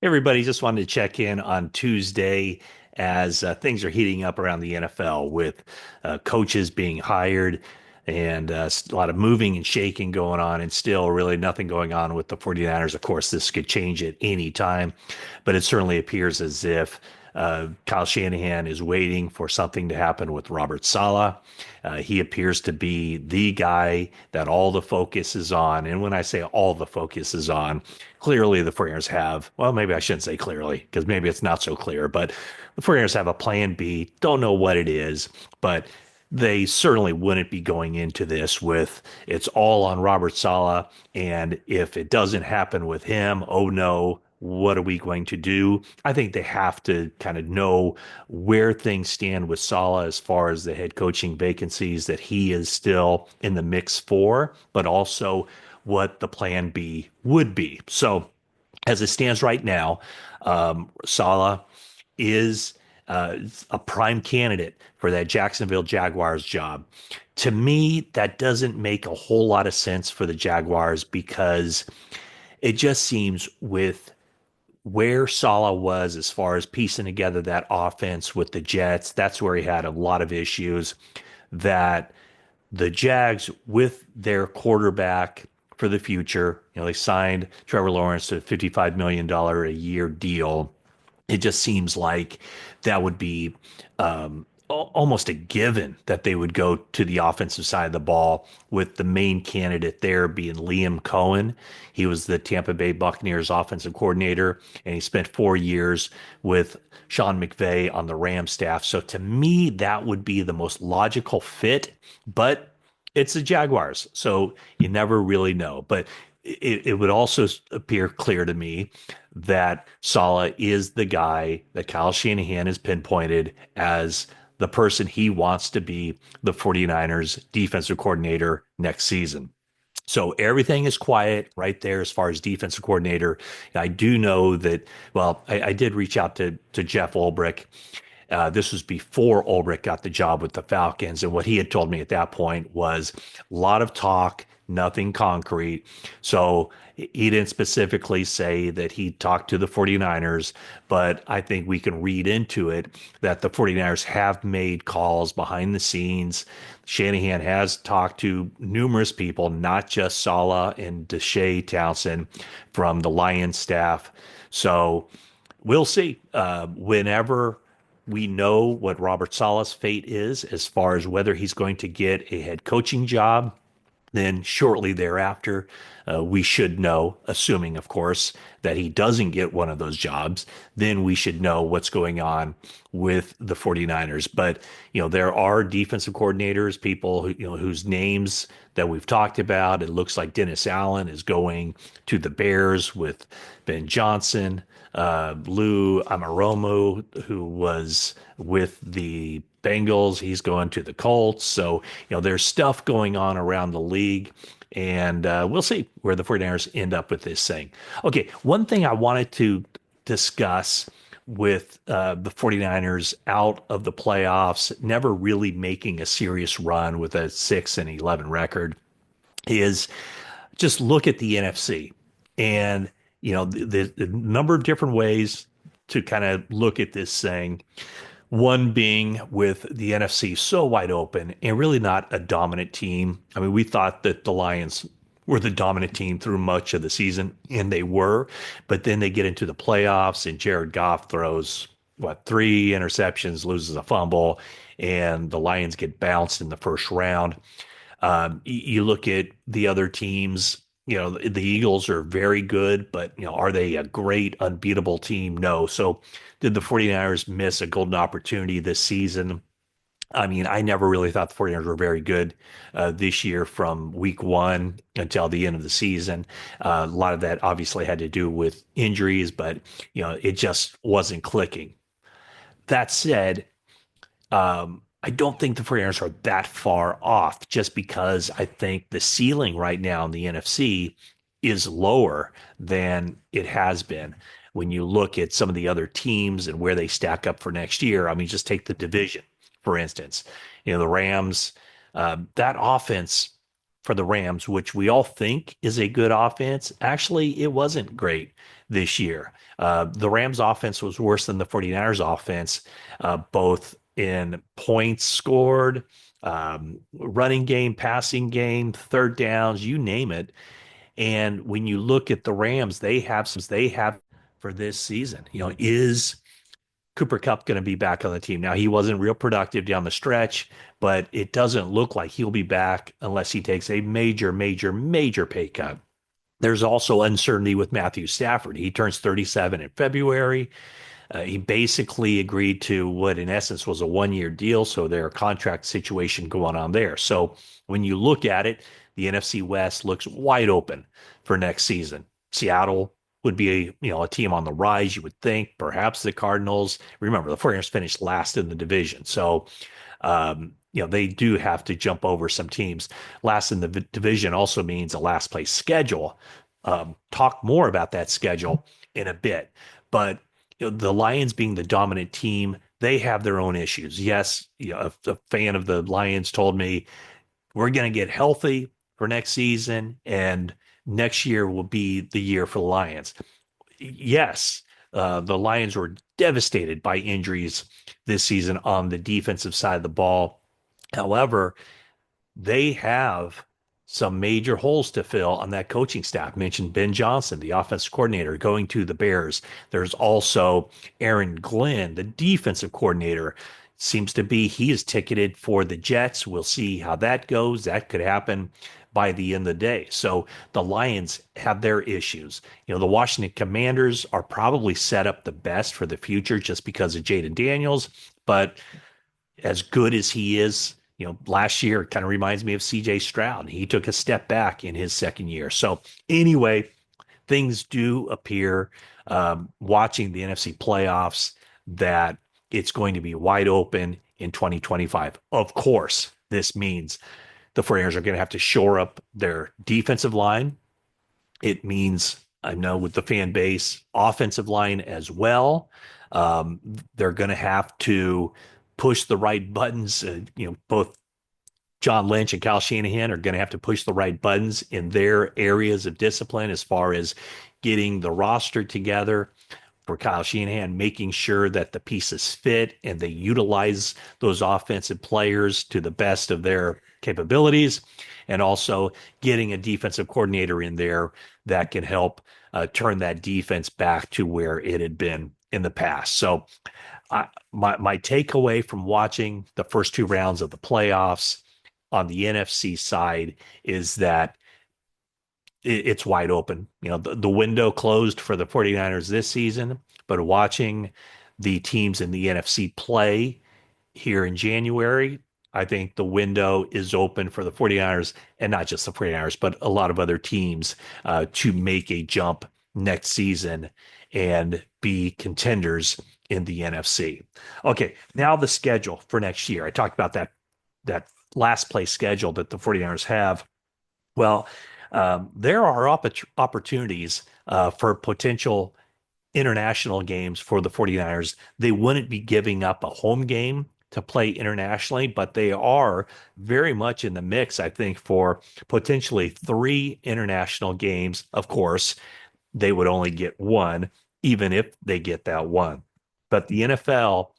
Everybody just wanted to check in on Tuesday as things are heating up around the NFL with coaches being hired and a lot of moving and shaking going on, and still really nothing going on with the 49ers. Of course, this could change at any time, but it certainly appears as if Kyle Shanahan is waiting for something to happen with Robert Saleh. He appears to be the guy that all the focus is on. And when I say all the focus is on, clearly the 49ers have, well, maybe I shouldn't say clearly because maybe it's not so clear, but the 49ers have a plan B. Don't know what it is, but they certainly wouldn't be going into this with it's all on Robert Saleh. And if it doesn't happen with him, oh no, what are we going to do? I think they have to kind of know where things stand with Saleh as far as the head coaching vacancies that he is still in the mix for, but also what the plan B would be. So, as it stands right now, Saleh is a prime candidate for that Jacksonville Jaguars job. To me, that doesn't make a whole lot of sense for the Jaguars because it just seems with where Saleh was as far as piecing together that offense with the Jets, that's where he had a lot of issues. That the Jags, with their quarterback for the future, they signed Trevor Lawrence to a $55 million a year deal. It just seems like that would be almost a given that they would go to the offensive side of the ball with the main candidate there being Liam Cohen. He was the Tampa Bay Buccaneers offensive coordinator, and he spent 4 years with Sean McVay on the Rams staff. So to me, that would be the most logical fit, but it's the Jaguars. So you never really know. But it would also appear clear to me that Saleh is the guy that Kyle Shanahan has pinpointed as the person he wants to be the 49ers defensive coordinator next season. So everything is quiet right there as far as defensive coordinator. I do know that, well, I did reach out to Jeff Ulbrich. This was before Ulbrich got the job with the Falcons. And what he had told me at that point was a lot of talk, nothing concrete. So he didn't specifically say that he talked to the 49ers, but I think we can read into it that the 49ers have made calls behind the scenes. Shanahan has talked to numerous people, not just Saleh and Deshae Townsend from the Lions staff. So we'll see. Whenever we know what Robert Saleh's fate is as far as whether he's going to get a head coaching job, then shortly thereafter, we should know, assuming, of course, that he doesn't get one of those jobs, then we should know what's going on with the 49ers. But, there are defensive coordinators, people who, whose names that we've talked about. It looks like Dennis Allen is going to the Bears with Ben Johnson. Lou Anarumo, who was with the Bengals, he's going to the Colts. So, there's stuff going on around the league, and we'll see where the 49ers end up with this thing. Okay, one thing I wanted to discuss with the 49ers out of the playoffs, never really making a serious run with a 6-11 record, is just look at the NFC. And, the number of different ways to kind of look at this thing. One being with the NFC so wide open and really not a dominant team. I mean, we thought that the Lions were the dominant team through much of the season, and they were. But then they get into the playoffs, and Jared Goff throws, three interceptions, loses a fumble, and the Lions get bounced in the first round. You look at the other teams, the Eagles are very good, but, are they a great, unbeatable team? No. So did the 49ers miss a golden opportunity this season? I mean, I never really thought the 49ers were very good this year from week one until the end of the season. A lot of that obviously had to do with injuries, but, it just wasn't clicking. That said, I don't think the 49ers are that far off just because I think the ceiling right now in the NFC is lower than it has been. When you look at some of the other teams and where they stack up for next year, I mean, just take the division, for instance. The Rams, that offense for the Rams, which we all think is a good offense, actually, it wasn't great this year. The Rams offense was worse than the 49ers offense, both in points scored, running game, passing game, third downs, you name it. And when you look at the Rams, they have for this season. Is Cooper Kupp going to be back on the team? Now, he wasn't real productive down the stretch, but it doesn't look like he'll be back unless he takes a major, major, major pay cut. There's also uncertainty with Matthew Stafford. He turns 37 in February. He basically agreed to what, in essence, was a 1 year deal. So their contract situation going on there. So when you look at it, the NFC West looks wide open for next season. Seattle would be a team on the rise, you would think. Perhaps the Cardinals. Remember, the 49ers finished last in the division. So they do have to jump over some teams. Last in the division also means a last place schedule. Talk more about that schedule in a bit. But the Lions being the dominant team, they have their own issues. Yes, a fan of the Lions told me we're going to get healthy for next season, and next year will be the year for the Lions. Yes, the Lions were devastated by injuries this season on the defensive side of the ball. However, they have some major holes to fill on that coaching staff. I mentioned Ben Johnson, the offensive coordinator, going to the Bears. There's also Aaron Glenn, the defensive coordinator. Seems to be he is ticketed for the Jets. We'll see how that goes. That could happen by the end of the day. So the Lions have their issues. The Washington Commanders are probably set up the best for the future just because of Jaden Daniels. But as good as he is, last year kind of reminds me of CJ Stroud. He took a step back in his second year. So anyway, things do appear, watching the NFC playoffs, that it's going to be wide open in 2025. Of course, this means the 49ers are going to have to shore up their defensive line. It means, I know with the fan base, offensive line as well. They're going to have to push the right buttons. Both John Lynch and Kyle Shanahan are going to have to push the right buttons in their areas of discipline as far as getting the roster together. For Kyle Shanahan, making sure that the pieces fit and they utilize those offensive players to the best of their capabilities, and also getting a defensive coordinator in there that can help turn that defense back to where it had been in the past. So my takeaway from watching the first two rounds of the playoffs on the NFC side is that it's wide open. The window closed for the 49ers this season, but watching the teams in the NFC play here in January, I think the window is open for the 49ers, and not just the 49ers, but a lot of other teams to make a jump next season and be contenders in the NFC. Okay, now the schedule for next year. I talked about that last place schedule that the 49ers have. Well, there are opportunities for potential international games for the 49ers. They wouldn't be giving up a home game to play internationally, but they are very much in the mix, I think, for potentially 3 international games. Of course, they would only get one, even if they get that one. But the NFL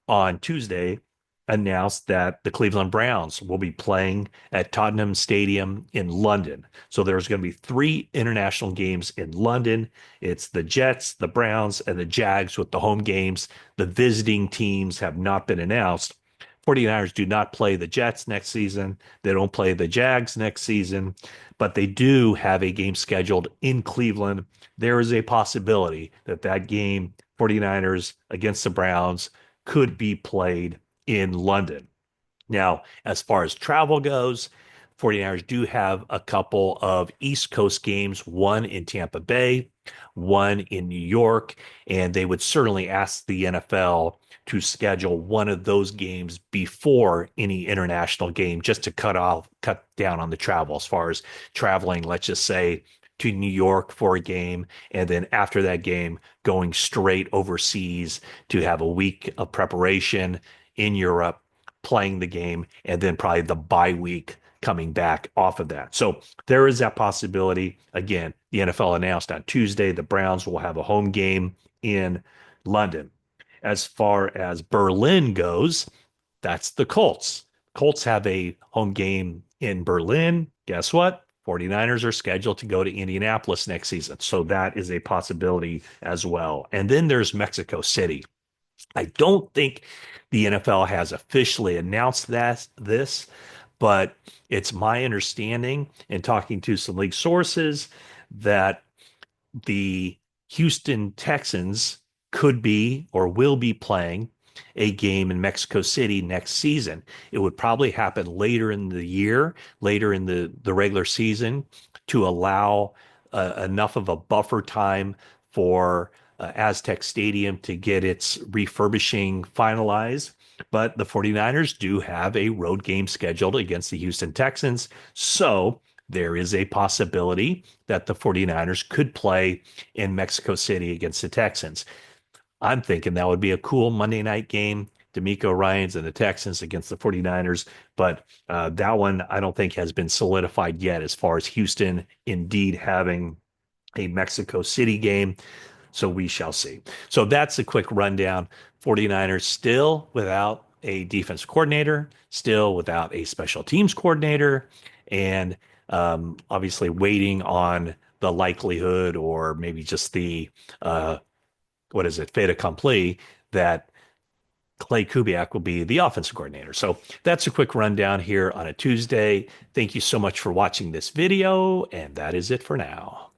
on Tuesday announced that the Cleveland Browns will be playing at Tottenham Stadium in London. So there's going to be 3 international games in London. It's the Jets, the Browns, and the Jags with the home games. The visiting teams have not been announced. 49ers do not play the Jets next season. They don't play the Jags next season, but they do have a game scheduled in Cleveland. There is a possibility that game, 49ers against the Browns, could be played in London. Now, as far as travel goes, 49ers do have a couple of East Coast games, one in Tampa Bay, one in New York, and they would certainly ask the NFL to schedule one of those games before any international game, just to cut down on the travel as far as traveling, let's just say, to New York for a game, and then after that game, going straight overseas to have a week of preparation in Europe, playing the game, and then probably the bye week coming back off of that. So there is that possibility. Again, the NFL announced on Tuesday the Browns will have a home game in London. As far as Berlin goes, that's the Colts. Colts have a home game in Berlin. Guess what? 49ers are scheduled to go to Indianapolis next season. So that is a possibility as well. And then there's Mexico City. I don't think the NFL has officially announced this, but it's my understanding in talking to some league sources that the Houston Texans could be or will be playing a game in Mexico City next season. It would probably happen later in the year, later in the regular season, to allow enough of a buffer time for Aztec Stadium to get its refurbishing finalized. But the 49ers do have a road game scheduled against the Houston Texans. So there is a possibility that the 49ers could play in Mexico City against the Texans. I'm thinking that would be a cool Monday night game. D'Amico Ryans and the Texans against the 49ers. But that one I don't think has been solidified yet as far as Houston indeed having a Mexico City game. So we shall see. So that's a quick rundown. 49ers still without a defense coordinator, still without a special teams coordinator, and obviously waiting on the likelihood or maybe just the what is it, fait accompli that Clay Kubiak will be the offensive coordinator. So that's a quick rundown here on a Tuesday. Thank you so much for watching this video, and that is it for now.